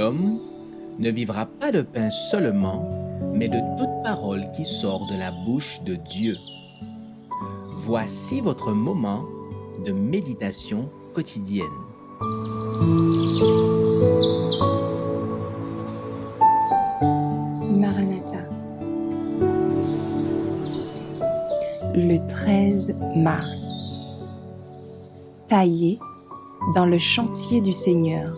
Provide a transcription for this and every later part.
L'homme ne vivra pas de pain seulement, mais de toute parole qui sort de la bouche de Dieu. Voici votre moment de méditation quotidienne. Maranatha. Le 13 mars. Taillé dans le chantier du Seigneur.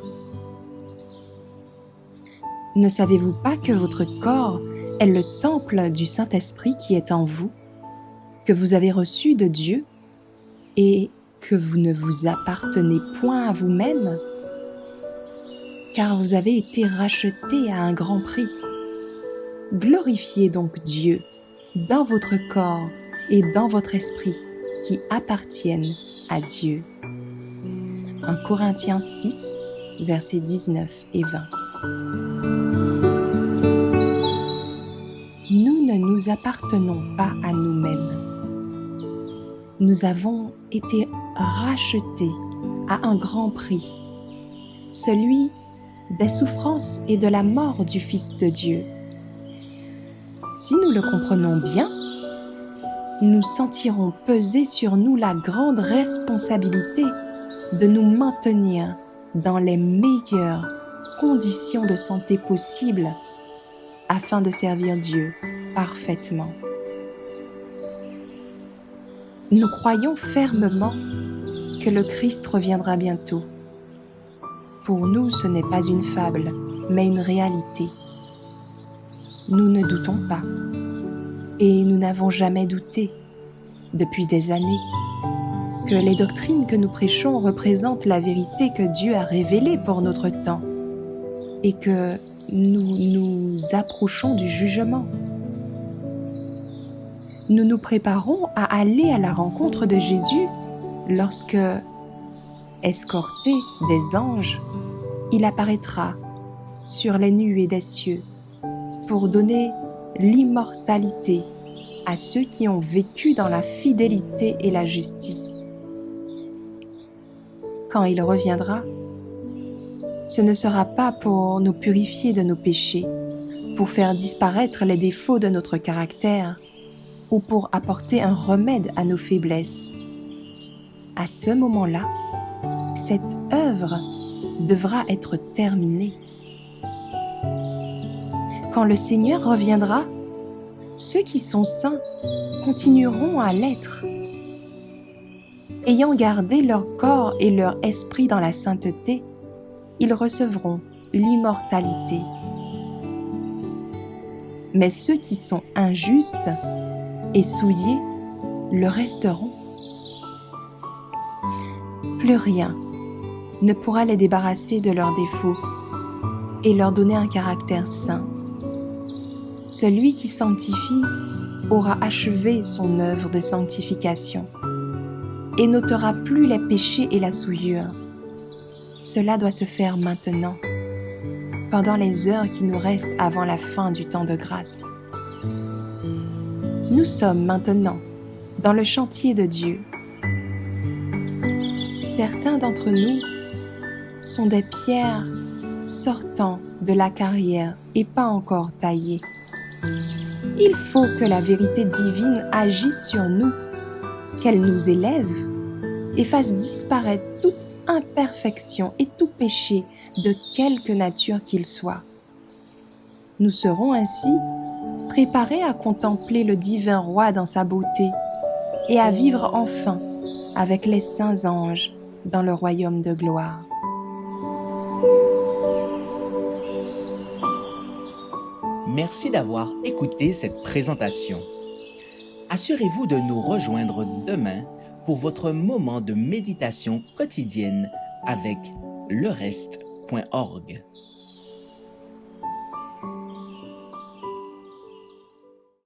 Ne savez-vous pas que votre corps est le temple du Saint-Esprit qui est en vous, que vous avez reçu de Dieu et que vous ne vous appartenez point à vous-même, car vous avez été racheté à un grand prix. Glorifiez donc Dieu dans votre corps et dans votre esprit qui appartiennent à Dieu. 1 Corinthiens 6, versets 19 et 20. Nous ne nous appartenons pas à nous-mêmes. Nous avons été rachetés à un grand prix, celui des souffrances et de la mort du Fils de Dieu. Si nous le comprenons bien, nous sentirons peser sur nous la grande responsabilité de nous maintenir dans les meilleures conditions de santé possibles afin de servir Dieu parfaitement. Nous croyons fermement que le Christ reviendra bientôt. Pour nous, ce n'est pas une fable, mais une réalité. Nous ne doutons pas, et nous n'avons jamais douté, depuis des années, que les doctrines que nous prêchons représentent la vérité que Dieu a révélée pour notre temps, et que nous nous approchons du jugement. Nous nous préparons à aller à la rencontre de Jésus lorsque, escorté des anges, il apparaîtra sur les nuées des cieux pour donner l'immortalité à ceux qui ont vécu dans la fidélité et la justice. Quand il reviendra, ce ne sera pas pour nous purifier de nos péchés, pour faire disparaître les défauts de notre caractère ou pour apporter un remède à nos faiblesses. À ce moment-là, cette œuvre devra être terminée. Quand le Seigneur reviendra, ceux qui sont saints continueront à l'être. Ayant gardé leur corps et leur esprit dans la sainteté, ils recevront l'immortalité. Mais ceux qui sont injustes et souillés le resteront. Plus rien ne pourra les débarrasser de leurs défauts et leur donner un caractère saint. Celui qui sanctifie aura achevé son œuvre de sanctification et n'ôtera plus les péchés et la souillure. Cela doit se faire maintenant, pendant les heures qui nous restent avant la fin du temps de grâce. Nous sommes maintenant dans le chantier de Dieu. Certains d'entre nous sont des pierres sortant de la carrière et pas encore taillées. Il faut que la vérité divine agisse sur nous, qu'elle nous élève et fasse disparaître toute imperfection et tout péché de quelque nature qu'il soit. Nous serons ainsi préparés à contempler le divin roi dans sa beauté et à vivre enfin avec les saints anges dans le royaume de gloire. Merci d'avoir écouté cette présentation. Assurez-vous de nous rejoindre demain pour votre moment de méditation quotidienne avec lereste.org.